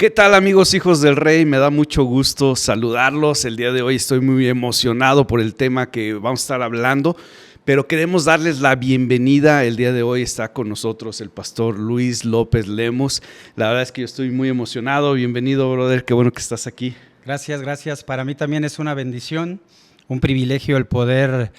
¿Qué tal, amigos hijos del rey? Me da mucho gusto saludarlos. El día de hoy estoy muy emocionado por el tema que vamos a estar hablando, pero queremos darles la bienvenida. El día de hoy está con nosotros el pastor Luis López Lemos. La verdad es que yo estoy muy emocionado. Bienvenido, brother. Qué bueno que estás aquí. Gracias. Para mí también es una bendición, un privilegio el poder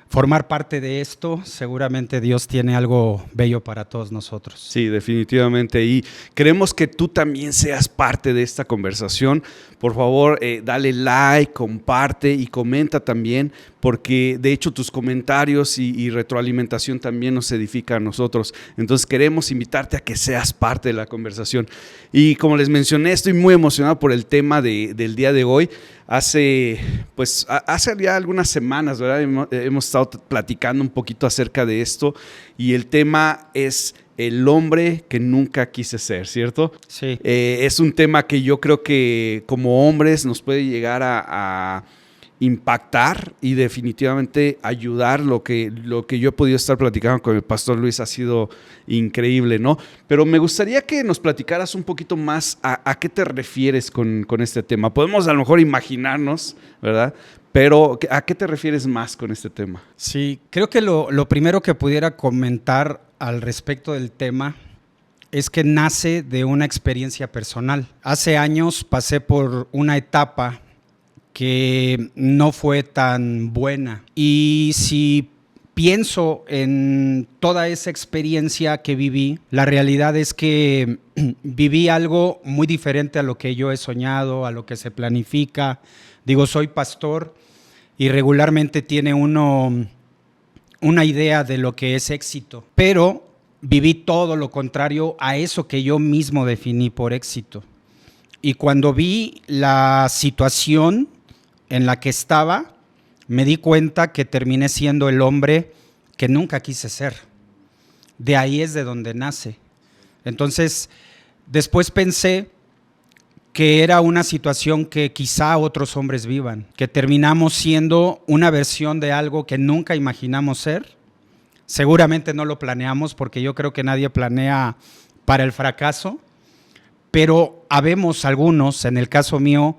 formar parte de esto. Seguramente Dios tiene algo bello para todos nosotros. Sí, definitivamente. Y queremos que tú también seas parte de esta conversación. Por favor, dale like, comparte y comenta también, porque de hecho tus comentarios y retroalimentación también nos edifica a nosotros. Entonces queremos invitarte a que seas parte de la conversación. Y como les mencioné, estoy muy emocionado por el tema del día de hoy. Hace ya algunas semanas, ¿verdad? Hemos estado platicando un poquito acerca de esto y el tema es el hombre que nunca quise ser, ¿cierto? Sí. Es un tema que yo creo que como hombres nos puede llegar a impactar y definitivamente ayudar. Lo que yo he podido estar platicando con el pastor Luis ha sido increíble, ¿no? Pero me gustaría que nos platicaras un poquito más a qué te refieres con este tema. Podemos a lo mejor imaginarnos, ¿verdad? Pero ¿a qué te refieres más con este tema? Sí, creo que lo primero que pudiera comentar al respecto del tema es que nace de una experiencia personal. Hace años pasé por una etapa que no fue tan buena. Y si pienso en toda esa experiencia que viví, la realidad es que viví algo muy diferente a lo que yo he soñado, a lo que se planifica. Digo, soy pastor y regularmente tiene uno una idea de lo que es éxito, pero viví todo lo contrario a eso que yo mismo definí por éxito. Y cuando vi la situación en la que estaba, me di cuenta que terminé siendo el hombre que nunca quise ser. De ahí es de donde nace. Entonces, después pensé que era una situación que quizá otros hombres vivan, que terminamos siendo una versión de algo que nunca imaginamos ser. Seguramente no lo planeamos, porque yo creo que nadie planea para el fracaso, pero habemos algunos. En el caso mío,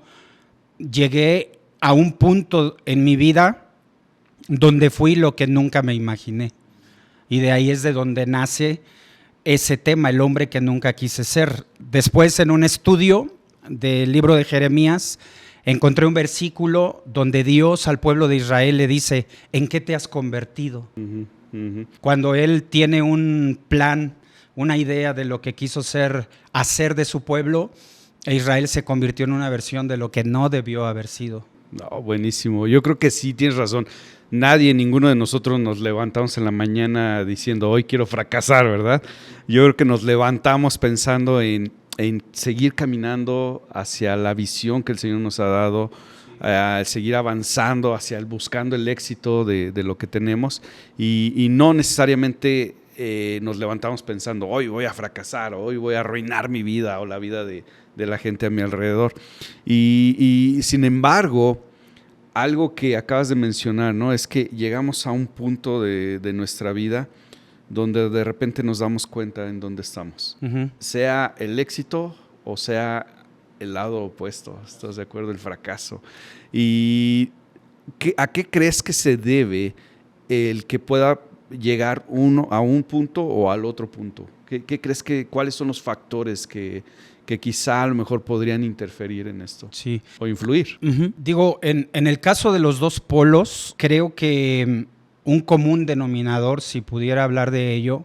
llegué a un punto en mi vida donde fui lo que nunca me imaginé. Y de ahí es de donde nace ese tema, el hombre que nunca quise ser. Después, en un estudio del libro de Jeremías, encontré un versículo donde Dios al pueblo de Israel le dice: ¿en qué te has convertido? Cuando Él tiene un plan, una idea de lo que quiso hacer de su pueblo, Israel se convirtió en una versión de lo que no debió haber sido. No, buenísimo. Yo creo que sí, tienes razón. Ninguno de nosotros nos levantamos en la mañana diciendo hoy quiero fracasar, ¿verdad? Yo creo que nos levantamos pensando en seguir caminando hacia la visión que el Señor nos ha dado, seguir avanzando buscando el éxito de lo que tenemos y no necesariamente nos levantamos pensando hoy voy a fracasar, hoy voy a arruinar mi vida o la vida de la gente a mi alrededor. Y sin embargo, algo que acabas de mencionar, ¿no? Es que llegamos a un punto de nuestra vida donde de repente nos damos cuenta en dónde estamos. Sea el éxito o sea el lado opuesto, ¿estás de acuerdo? El fracaso. ¿Y a qué crees que se debe el que pueda llegar uno a un punto o al otro punto? ¿Qué crees cuáles son los factores que quizá a lo mejor podrían interferir en esto? Sí. O influir. Digo, en el caso de los dos polos, creo que un común denominador, si pudiera hablar de ello,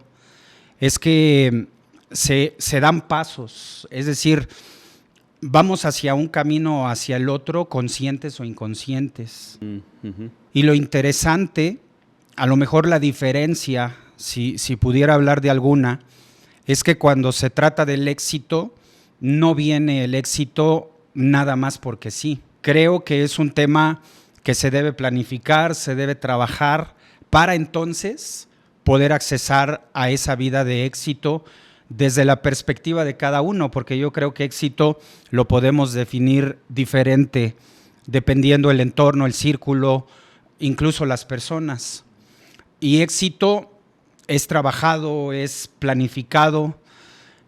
es que se dan pasos. Es decir, vamos hacia un camino o hacia el otro, conscientes o inconscientes. Y lo interesante, a lo mejor la diferencia, si pudiera hablar de alguna, es que cuando se trata del éxito, no viene el éxito nada más porque sí. Creo que es un tema que se debe planificar, se debe trabajar para entonces poder accesar a esa vida de éxito desde la perspectiva de cada uno, porque yo creo que éxito lo podemos definir diferente dependiendo el entorno, el círculo, incluso las personas. Y éxito es trabajado, es planificado,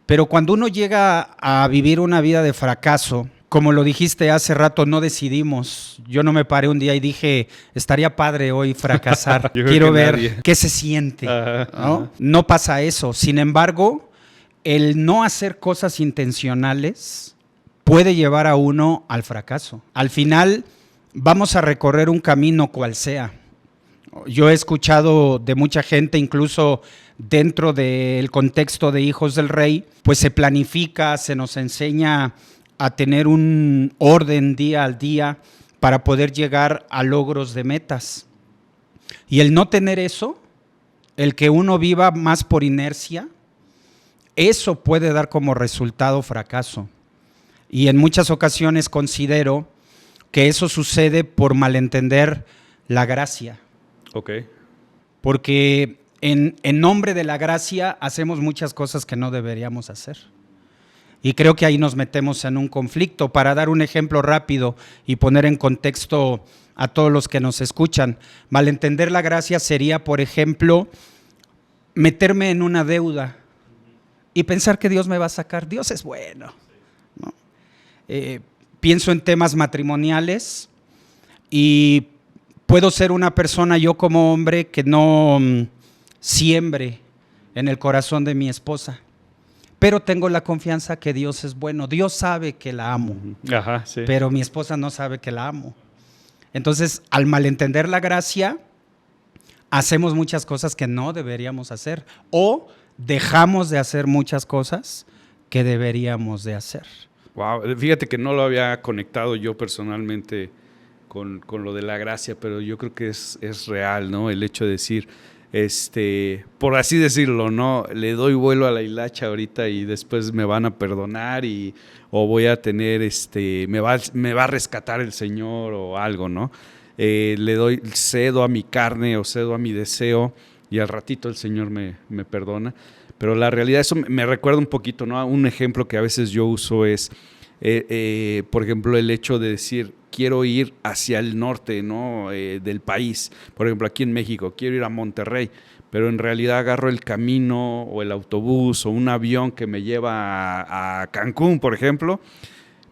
Pero cuando uno llega a vivir una vida de fracaso, como lo dijiste hace rato, no decidimos. Yo no me paré un día y dije, estaría padre hoy fracasar. Quiero ver qué se siente. ¿No? No pasa eso. Sin embargo, el no hacer cosas intencionales puede llevar a uno al fracaso. Al final, vamos a recorrer un camino cual sea. Yo he escuchado de mucha gente, incluso dentro del contexto de Hijos del Rey, pues se planifica, se nos enseña a tener un orden día al día para poder llegar a logros de metas. Y el no tener eso, el que uno viva más por inercia, eso puede dar como resultado fracaso. Y en muchas ocasiones considero que eso sucede por malentender la gracia. Ok. Porque en nombre de la gracia hacemos muchas cosas que no deberíamos hacer. Y creo que ahí nos metemos en un conflicto. Para dar un ejemplo rápido y poner en contexto a todos los que nos escuchan, malentender la gracia sería, por ejemplo, meterme en una deuda y pensar que Dios me va a sacar. Dios es bueno, ¿no? Pienso en temas matrimoniales y puedo ser una persona, yo como hombre, que no siembre en el corazón de mi esposa, pero tengo la confianza que Dios es bueno. Dios sabe que la amo, Sí. Pero mi esposa no sabe que la amo. Entonces, al malentender la gracia, hacemos muchas cosas que no deberíamos hacer o dejamos de hacer muchas cosas que deberíamos de hacer. Wow, fíjate que no lo había conectado yo personalmente con lo de la gracia, pero yo creo que es real, ¿no? El hecho de decir, por así decirlo, ¿no? Le doy vuelo a la hilacha ahorita y después me van a perdonar o voy a tener, me va a rescatar el Señor o algo, ¿no? Cedo a mi carne o cedo a mi deseo y al ratito el Señor me perdona. Pero la realidad, eso me recuerda un poquito, ¿no? Un ejemplo que a veces yo uso es, por ejemplo, el hecho de decir, quiero ir hacia el norte, ¿no? Del país. Por ejemplo, aquí en México, quiero ir a Monterrey, pero en realidad agarro el camino o el autobús o un avión que me lleva a Cancún, por ejemplo.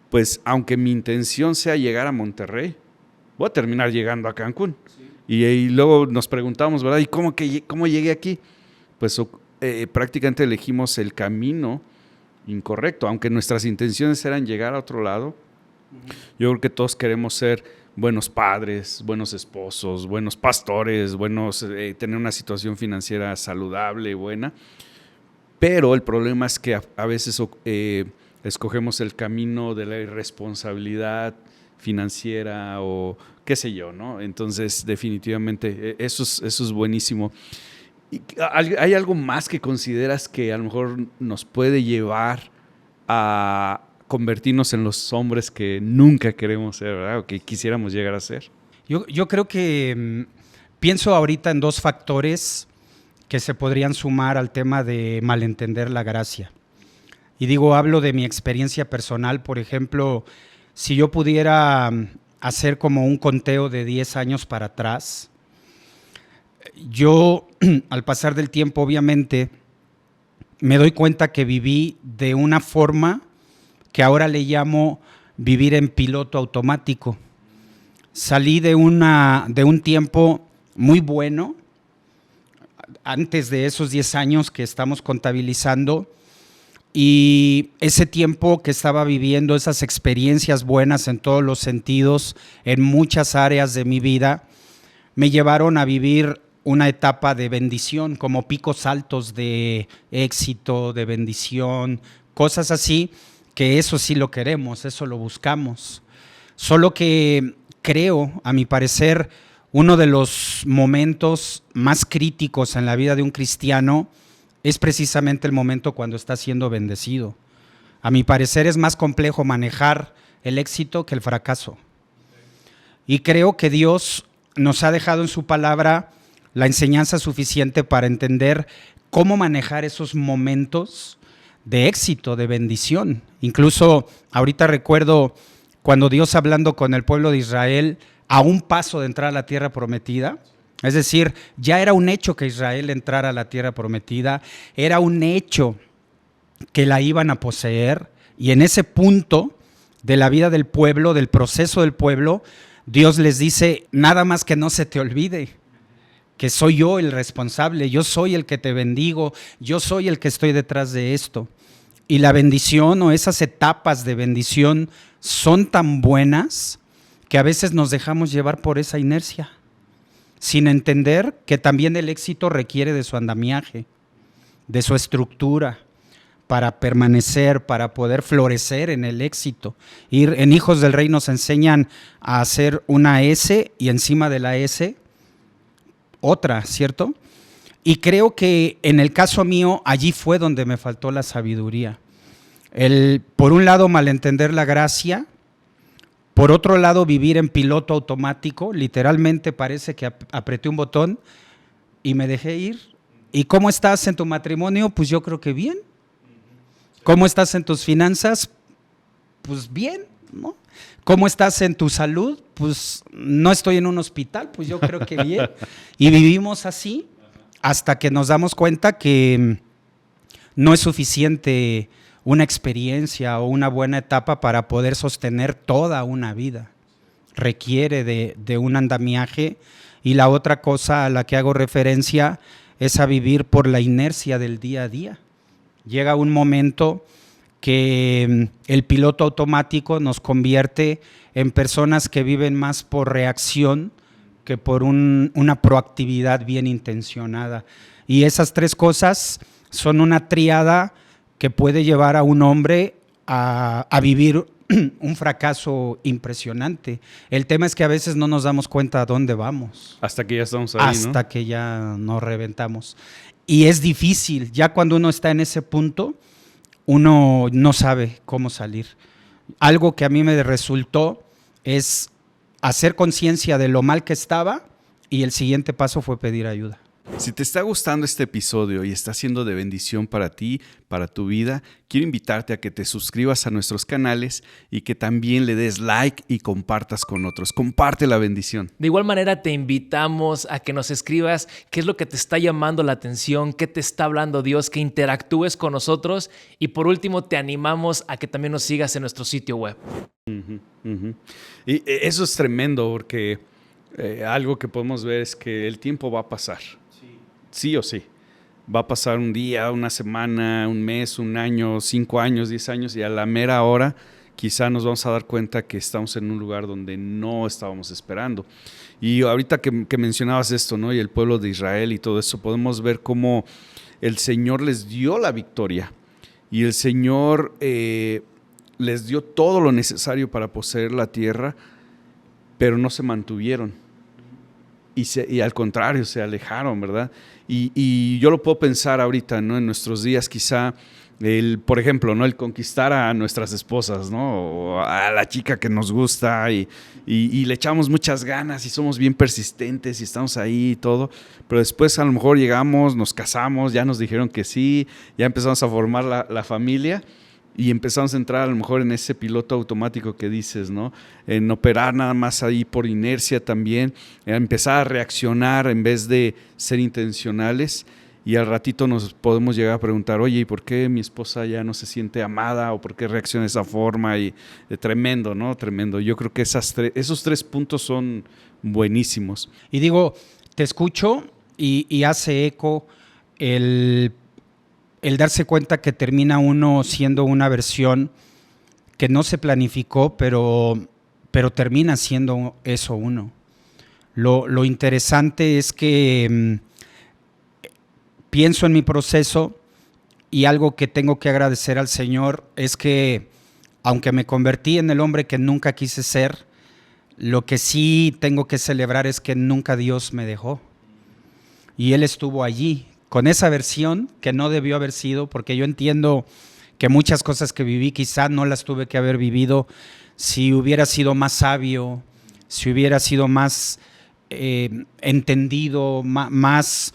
Pues aunque mi intención sea llegar a Monterrey, voy a terminar llegando a Cancún. Sí. Y luego nos preguntamos, ¿verdad? ¿Y cómo llegué aquí? Pues prácticamente elegimos el camino incorrecto, aunque nuestras intenciones eran llegar a otro lado. Yo creo que todos queremos ser buenos padres, buenos esposos, buenos pastores, tener una situación financiera saludable, buena, pero el problema es que a veces escogemos el camino de la irresponsabilidad financiera o qué sé yo, ¿no? Entonces, definitivamente, eso es buenísimo. ¿Hay algo más que consideras que a lo mejor nos puede llevar a convertirnos en los hombres que nunca queremos ser, ¿verdad? O que quisiéramos llegar a ser? Yo creo que pienso ahorita en dos factores que se podrían sumar al tema de malentender la gracia. Y hablo de mi experiencia personal. Por ejemplo, si yo pudiera hacer como un conteo de 10 años para atrás, yo, al pasar del tiempo, obviamente, me doy cuenta que viví de una forma que ahora le llamo vivir en piloto automático. Salí de un tiempo muy bueno, antes de esos 10 años que estamos contabilizando, y ese tiempo que estaba viviendo, esas experiencias buenas en todos los sentidos, en muchas áreas de mi vida, me llevaron a vivir una etapa de bendición, como picos altos de éxito, de bendición, cosas así, que eso sí lo queremos, eso lo buscamos. Solo que creo, a mi parecer, uno de los momentos más críticos en la vida de un cristiano es precisamente el momento cuando está siendo bendecido. A mi parecer es más complejo manejar el éxito que el fracaso. Y creo que Dios nos ha dejado en su palabra la enseñanza suficiente para entender cómo manejar esos momentos de éxito, de bendición. Incluso ahorita recuerdo cuando Dios, hablando con el pueblo de Israel a un paso de entrar a la tierra prometida, es decir, ya era un hecho que Israel entrara a la tierra prometida, era un hecho que la iban a poseer, y en ese punto de la vida del pueblo, del proceso del pueblo, Dios les dice, nada más que no se te olvide que soy yo el responsable, yo soy el que te bendigo, yo soy el que estoy detrás de esto. Y la bendición o esas etapas de bendición son tan buenas que a veces nos dejamos llevar por esa inercia, sin entender que también el éxito requiere de su andamiaje, de su estructura, para permanecer, para poder florecer en el éxito. En Hijos del Rey nos enseñan a hacer una S y encima de la S otra, ¿cierto? Y creo que en el caso mío, allí fue donde me faltó la sabiduría. Por un lado, malentender la gracia. Por otro lado, vivir en piloto automático. Literalmente parece que apreté un botón y me dejé ir. ¿Y cómo estás en tu matrimonio? Pues yo creo que bien. ¿Cómo estás en tus finanzas? Pues bien, ¿no? ¿Cómo estás en tu salud? Pues no estoy en un hospital, pues yo creo que bien. Y vivimos así hasta que nos damos cuenta que no es suficiente una experiencia o una buena etapa para poder sostener toda una vida. Requiere de un andamiaje. Y la otra cosa a la que hago referencia es a vivir por la inercia del día a día. Llega un momento que el piloto automático nos convierte en personas que viven más por reacción que por una proactividad bien intencionada. Y esas tres cosas son una tríada que puede llevar a un hombre a vivir un fracaso impresionante. El tema es que a veces no nos damos cuenta a dónde vamos. Hasta que ya estamos ahí, hasta ¿no? que ya nos reventamos. Y es difícil, ya cuando uno está en ese punto, uno no sabe cómo salir. Algo que a mí me resultó es hacer conciencia de lo mal que estaba y el siguiente paso fue pedir ayuda. Si te está gustando este episodio y está siendo de bendición para ti, para tu vida, quiero invitarte a que te suscribas a nuestros canales y que también le des like y compartas con otros. Comparte la bendición. De igual manera te invitamos a que nos escribas qué es lo que te está llamando la atención, qué te está hablando Dios, que interactúes con nosotros y por último te animamos a que también nos sigas en nuestro sitio web. Y eso es tremendo porque algo que podemos ver es que el tiempo va a pasar. Sí o sí. Va a pasar un día, una semana, un mes, un año, 5 años, 10 años y a la mera hora quizá nos vamos a dar cuenta que estamos en un lugar donde no estábamos esperando. Y ahorita que mencionabas esto, ¿no? Y el pueblo de Israel y todo eso, podemos ver cómo el Señor les dio la victoria y el Señor les dio todo lo necesario para poseer la tierra, pero no se mantuvieron. Y al contrario, se alejaron, ¿verdad? Y yo lo puedo pensar ahorita, ¿no? En nuestros días quizá, por ejemplo, ¿no? El conquistar a nuestras esposas, ¿no? O a la chica que nos gusta y le echamos muchas ganas y somos bien persistentes y estamos ahí y todo, pero después a lo mejor llegamos, nos casamos, ya nos dijeron que sí, ya empezamos a formar la familia. Y empezamos a entrar a lo mejor en ese piloto automático que dices, ¿no? En operar nada más ahí por inercia también, en empezar a reaccionar en vez de ser intencionales. Y al ratito nos podemos llegar a preguntar, oye, ¿y por qué mi esposa ya no se siente amada? ¿O por qué reacciona de esa forma? Y tremendo, ¿no? Tremendo. Yo creo que esos 3 puntos son buenísimos. Y digo, te escucho y hace eco el darse cuenta que termina uno siendo una versión que no se planificó, pero termina siendo eso uno. Lo interesante es que pienso en mi proceso y algo que tengo que agradecer al Señor es que, aunque me convertí en el hombre que nunca quise ser, lo que sí tengo que celebrar es que nunca Dios me dejó. Y Él estuvo allí, con esa versión que no debió haber sido, porque yo entiendo que muchas cosas que viví quizá no las tuve que haber vivido si hubiera sido más sabio, si hubiera sido más entendido, más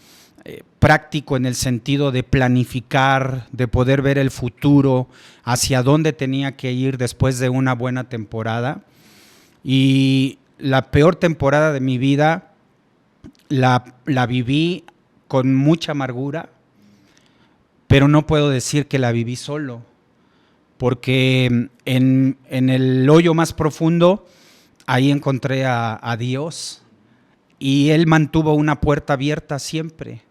práctico en el sentido de planificar, de poder ver el futuro, hacia dónde tenía que ir después de una buena temporada. Y la peor temporada de mi vida la viví con mucha amargura, pero no puedo decir que la viví solo, porque en el hoyo más profundo, ahí encontré a Dios y Él mantuvo una puerta abierta siempre.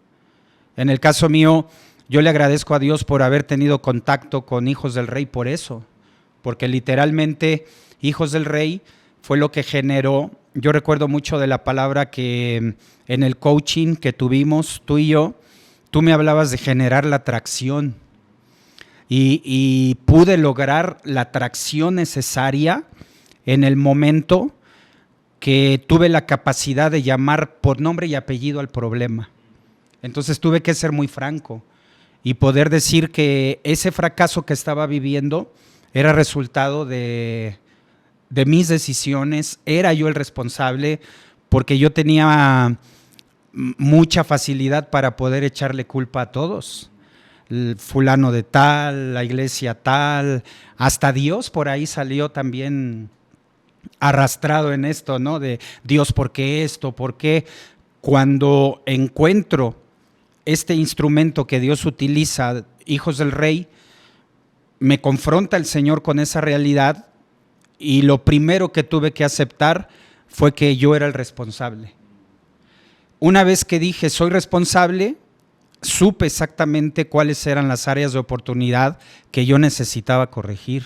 En el caso mío, yo le agradezco a Dios por haber tenido contacto con Hijos del Rey por eso, porque literalmente Hijos del Rey fue lo que generó. Yo recuerdo mucho de la palabra que en el coaching que tuvimos tú y yo, tú me hablabas de generar la atracción y pude lograr la atracción necesaria en el momento que tuve la capacidad de llamar por nombre y apellido al problema. Entonces tuve que ser muy franco y poder decir que ese fracaso que estaba viviendo era resultado de mis decisiones, era yo el responsable, porque yo tenía mucha facilidad para poder echarle culpa a todos. El fulano de tal, la iglesia tal, hasta Dios por ahí salió también arrastrado en esto, ¿no? De Dios, ¿por qué esto? ¿Por qué? Cuando encuentro este instrumento que Dios utiliza, Hijos del Rey, me confronta el Señor con esa realidad y lo primero que tuve que aceptar fue que yo era el responsable. Una vez que dije soy responsable, supe exactamente cuáles eran las áreas de oportunidad que yo necesitaba corregir.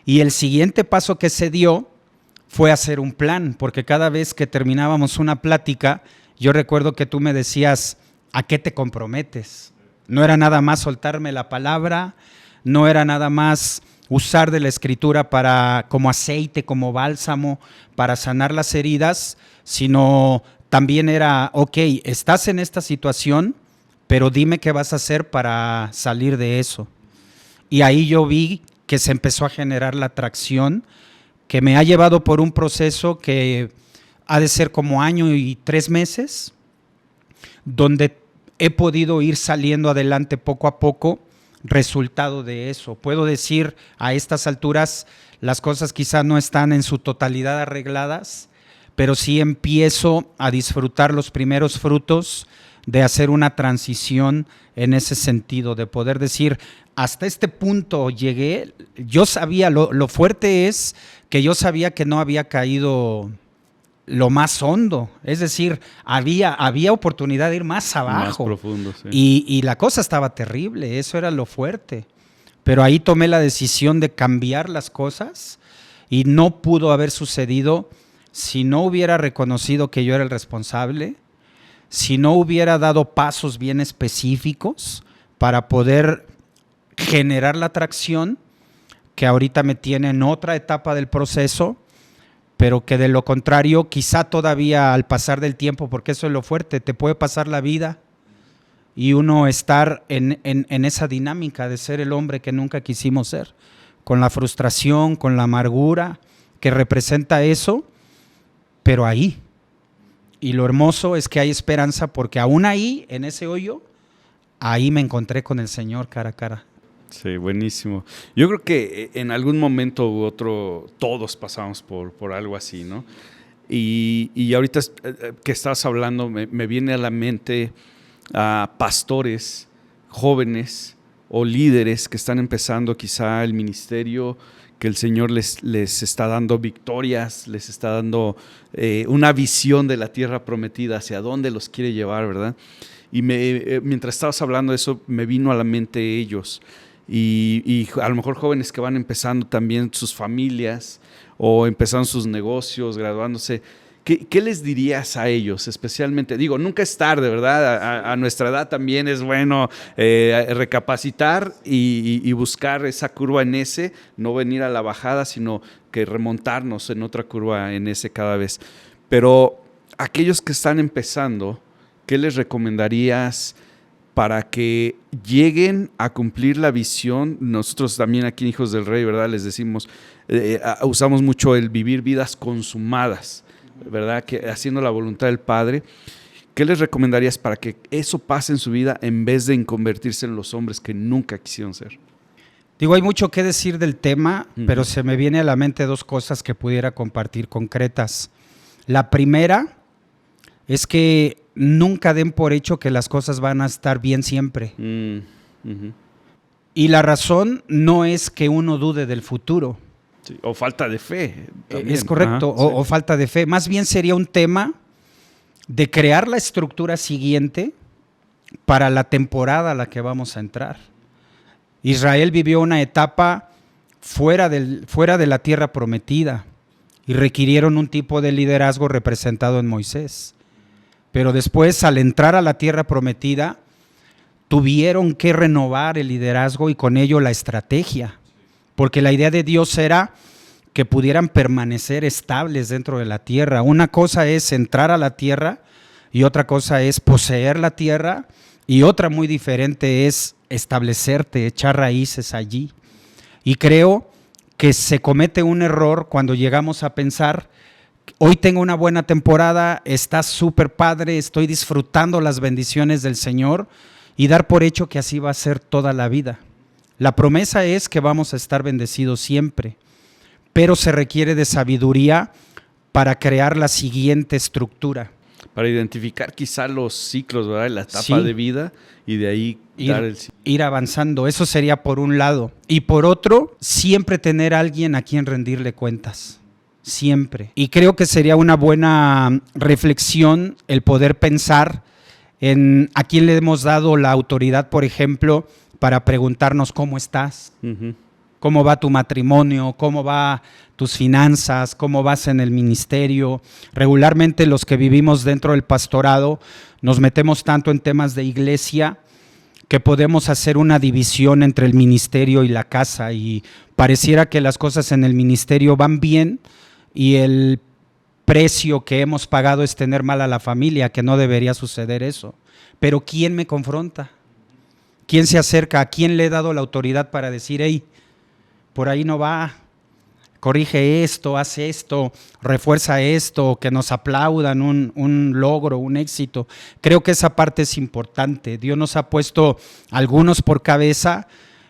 Y el siguiente paso que se dio fue hacer un plan, porque cada vez que terminábamos una plática, yo recuerdo que tú me decías, ¿a qué te comprometes? No era nada más soltarme la palabra, no era nada más usar de la escritura como aceite, como bálsamo, para sanar las heridas, sino también era, ok, estás en esta situación, pero dime qué vas a hacer para salir de eso. Y ahí yo vi que se empezó a generar la atracción, que me ha llevado por un proceso que ha de ser como 1 año y 3 meses, donde he podido ir saliendo adelante poco a poco, resultado de eso. Puedo decir a estas alturas, las cosas quizá no están en su totalidad arregladas, pero sí empiezo a disfrutar los primeros frutos de hacer una transición en ese sentido, de poder decir, hasta este punto llegué. Yo sabía, lo fuerte es que yo sabía que no había caído lo más hondo, es decir, había oportunidad de ir más abajo. Más profundo, sí. Y la cosa estaba terrible, eso era lo fuerte. Pero ahí tomé la decisión de cambiar las cosas y no pudo haber sucedido si no hubiera reconocido que yo era el responsable, si no hubiera dado pasos bien específicos para poder generar la atracción que ahorita me tiene en otra etapa del proceso, pero que de lo contrario, quizá todavía al pasar del tiempo, porque eso es lo fuerte, te puede pasar la vida y uno estar en esa dinámica de ser el hombre que nunca quisimos ser, con la frustración, con la amargura que representa eso, pero ahí. Y lo hermoso es que hay esperanza, porque aún ahí, en ese hoyo, ahí me encontré con el Señor cara a cara. Sí, buenísimo. Yo creo que en algún momento u otro todos pasamos por algo así, ¿no? Y ahorita que estás hablando me viene a la mente a pastores jóvenes o líderes que están empezando quizá el ministerio, que el Señor les está dando victorias, les está dando una visión de la tierra prometida, hacia dónde los quiere llevar, ¿verdad? Y mientras estabas hablando de eso, me vino a la mente ellos. Y a lo mejor jóvenes que van empezando también sus familias o empezando sus negocios, graduándose. ¿Qué les dirías a ellos especialmente? Digo, nunca es tarde, ¿verdad? A nuestra edad también es bueno recapacitar y buscar esa curva en S, no venir a la bajada, sino que remontarnos en otra curva en S cada vez. Pero aquellos que están empezando, ¿qué les recomendarías para que lleguen a cumplir la visión? Nosotros también aquí en Hijos del Rey, ¿verdad? Les decimos, usamos mucho el vivir vidas consumadas, ¿verdad? Que haciendo la voluntad del Padre. ¿Qué les recomendarías para que eso pase en su vida en vez de convertirse en los hombres que nunca quisieron ser? Digo, hay mucho que decir del tema, pero se me viene a la mente 2 cosas que pudiera compartir concretas. La primera es que nunca den por hecho que las cosas van a estar bien siempre. Ujú. Y la razón no es que uno dude del futuro. Sí, o falta de fe. También. Es correcto, Ajá, o falta de fe. Más bien sería un tema de crear la estructura siguiente para la temporada a la que vamos a entrar. Israel vivió una etapa fuera de la tierra prometida y requirieron un tipo de liderazgo representado en Moisés. Pero después, al entrar a la tierra prometida, tuvieron que renovar el liderazgo y con ello la estrategia, porque la idea de Dios era que pudieran permanecer estables dentro de la tierra. Una cosa es entrar a la tierra y otra cosa es poseer la tierra y otra muy diferente es establecerte, echar raíces allí. Y creo que se comete un error cuando llegamos a pensar, hoy tengo una buena temporada, está súper padre, estoy disfrutando las bendiciones del Señor y dar por hecho que así va a ser toda la vida. La promesa es que vamos a estar bendecidos siempre, pero se requiere de sabiduría para crear la siguiente estructura. Para identificar quizá los ciclos, ¿verdad? La etapa Sí. de vida y de ahí dar el... Ir avanzando, eso sería por un lado. Y por otro, siempre tener a alguien a quien rendirle cuentas. Siempre. Y creo que sería una buena reflexión el poder pensar en a quién le hemos dado la autoridad, por ejemplo, para preguntarnos cómo estás, Ujú. cómo va tu matrimonio, cómo va tus finanzas, cómo vas en el ministerio. Regularmente los que vivimos dentro del pastorado nos metemos tanto en temas de iglesia que podemos hacer una división entre el ministerio y la casa y pareciera que las cosas en el ministerio van bien y el precio que hemos pagado es tener mal a la familia, que no debería suceder eso. Pero ¿quién me confronta? ¿Quién se acerca? ¿A quién le he dado la autoridad para decir, hey, por ahí no va, corrige esto, haz esto, refuerza esto, que nos aplaudan un logro, un éxito? Creo que esa parte es importante. Dios nos ha puesto algunos por cabeza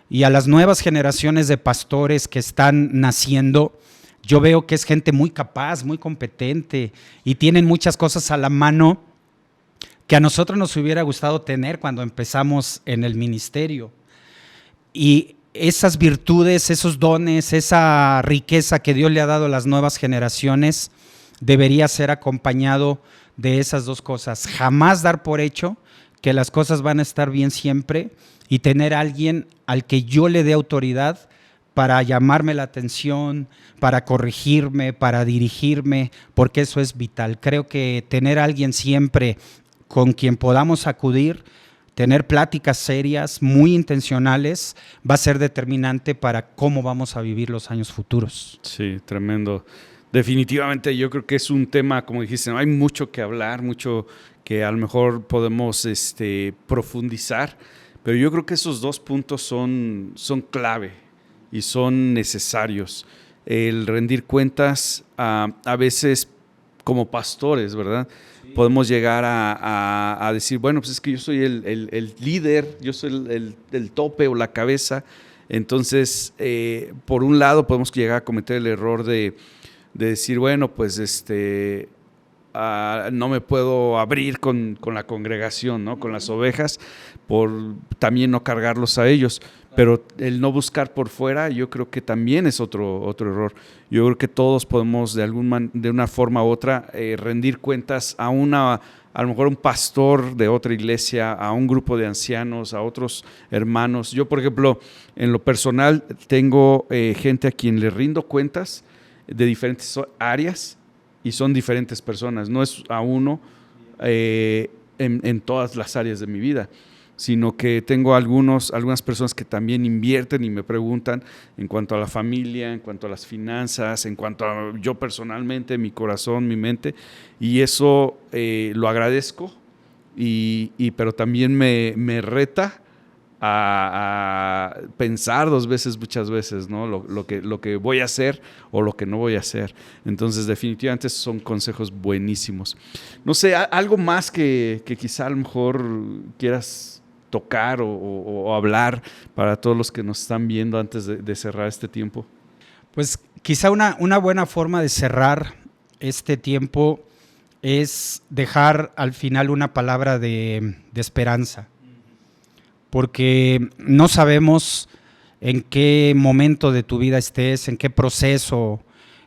y a las nuevas generaciones de pastores que están naciendo, yo veo que es gente muy capaz, muy competente y tienen muchas cosas a la mano que a nosotros nos hubiera gustado tener cuando empezamos en el ministerio. Y esas virtudes, esos dones, esa riqueza que Dios le ha dado a las nuevas generaciones debería ser acompañado de esas dos cosas. Jamás dar por hecho que las cosas van a estar bien siempre y tener a alguien al que yo le dé autoridad para llamarme la atención, para corregirme, para dirigirme, porque eso es vital. Creo que tener a alguien siempre con quien podamos acudir, tener pláticas serias, muy intencionales, va a ser determinante para cómo vamos a vivir los años futuros. Sí, tremendo. Definitivamente yo creo que es un tema, como dijiste, ¿no? Hay mucho que hablar, mucho que a lo mejor podemos profundizar, pero yo creo que esos dos puntos son clave y son necesarios. El rendir cuentas a veces como pastores, ¿verdad? Sí. Podemos llegar a decir, bueno, pues es que yo soy el líder, yo soy el tope o la cabeza. Entonces, por un lado podemos llegar a cometer el error de decir, bueno, pues no me puedo abrir con la congregación, ¿no? Con las ovejas, por también no cargarlos a ellos. Pero el no buscar por fuera, yo creo que también es otro error. Yo creo que todos podemos de una forma u otra rendir cuentas a lo mejor un pastor de otra iglesia, a un grupo de ancianos, a otros hermanos. Yo, por ejemplo, en lo personal tengo gente a quien le rindo cuentas de diferentes áreas y son diferentes personas. No es a uno en todas las áreas de mi vida, sino que tengo algunas personas que también invierten y me preguntan en cuanto a la familia, en cuanto a las finanzas, en cuanto a yo personalmente, mi corazón, mi mente, y eso lo agradezco, pero también me reta a pensar dos veces, muchas veces, ¿no? Lo que voy a hacer o lo que no voy a hacer. Entonces, definitivamente son consejos buenísimos. No sé, algo más que quizá a lo mejor quieras tocar o hablar para todos los que nos están viendo antes de cerrar este tiempo. Pues quizá una buena forma de cerrar este tiempo es dejar al final una palabra de esperanza. porque no sabemos en qué momento de tu vida estés, en qué proceso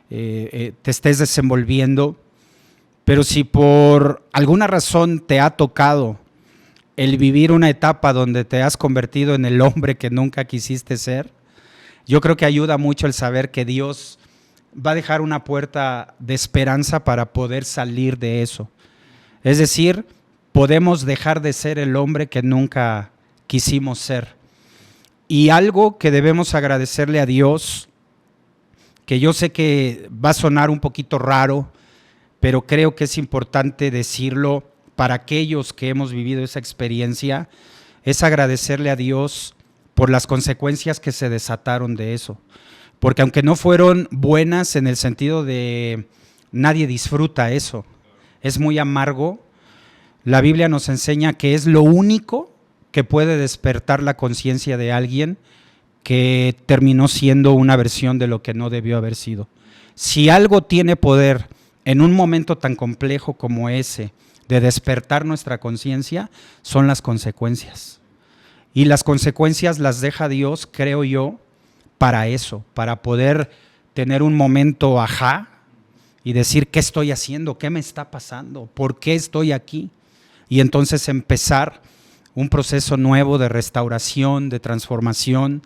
te estés desenvolviendo, pero si por alguna razón te ha tocado el vivir una etapa donde te has convertido en el hombre que nunca quisiste ser, yo creo que ayuda mucho el saber que Dios va a dejar una puerta de esperanza para poder salir de eso. Es decir, podemos dejar de ser el hombre que nunca quisimos ser. Y algo que debemos agradecerle a Dios, que yo sé que va a sonar un poquito raro, pero creo que es importante decirlo para aquellos que hemos vivido esa experiencia, es agradecerle a Dios por las consecuencias que se desataron de eso. Porque aunque no fueron buenas en el sentido de nadie disfruta eso, es muy amargo, la Biblia nos enseña que es lo único que puede despertar la conciencia de alguien que terminó siendo una versión de lo que no debió haber sido. Si algo tiene poder en un momento tan complejo como ese, de despertar nuestra conciencia, son las consecuencias. Y las consecuencias las deja Dios, creo yo, para eso, para poder tener un momento ajá y decir, ¿qué estoy haciendo? ¿Qué me está pasando? ¿Por qué estoy aquí? Y entonces empezar un proceso nuevo de restauración, de transformación,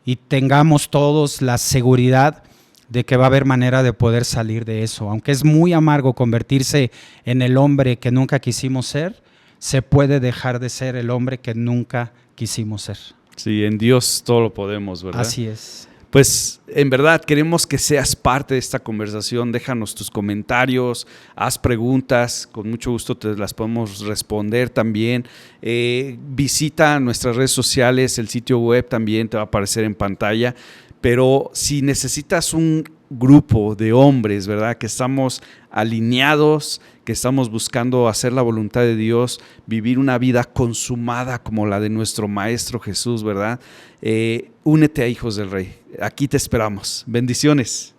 y tengamos todos la seguridad de que va a haber manera de poder salir de eso. Aunque es muy amargo convertirse en el hombre que nunca quisimos ser, se puede dejar de ser el hombre que nunca quisimos ser. Sí, en Dios todo lo podemos, ¿verdad? Así es. Pues en verdad queremos que seas parte de esta conversación. Déjanos tus comentarios, haz preguntas, con mucho gusto te las podemos responder también. Visita nuestras redes sociales, el sitio web también te va a aparecer en pantalla. Pero si necesitas un grupo de hombres, ¿verdad? Que estamos alineados, que estamos buscando hacer la voluntad de Dios, vivir una vida consumada como la de nuestro Maestro Jesús, ¿verdad? Únete a Hijos del Rey. Aquí te esperamos. Bendiciones.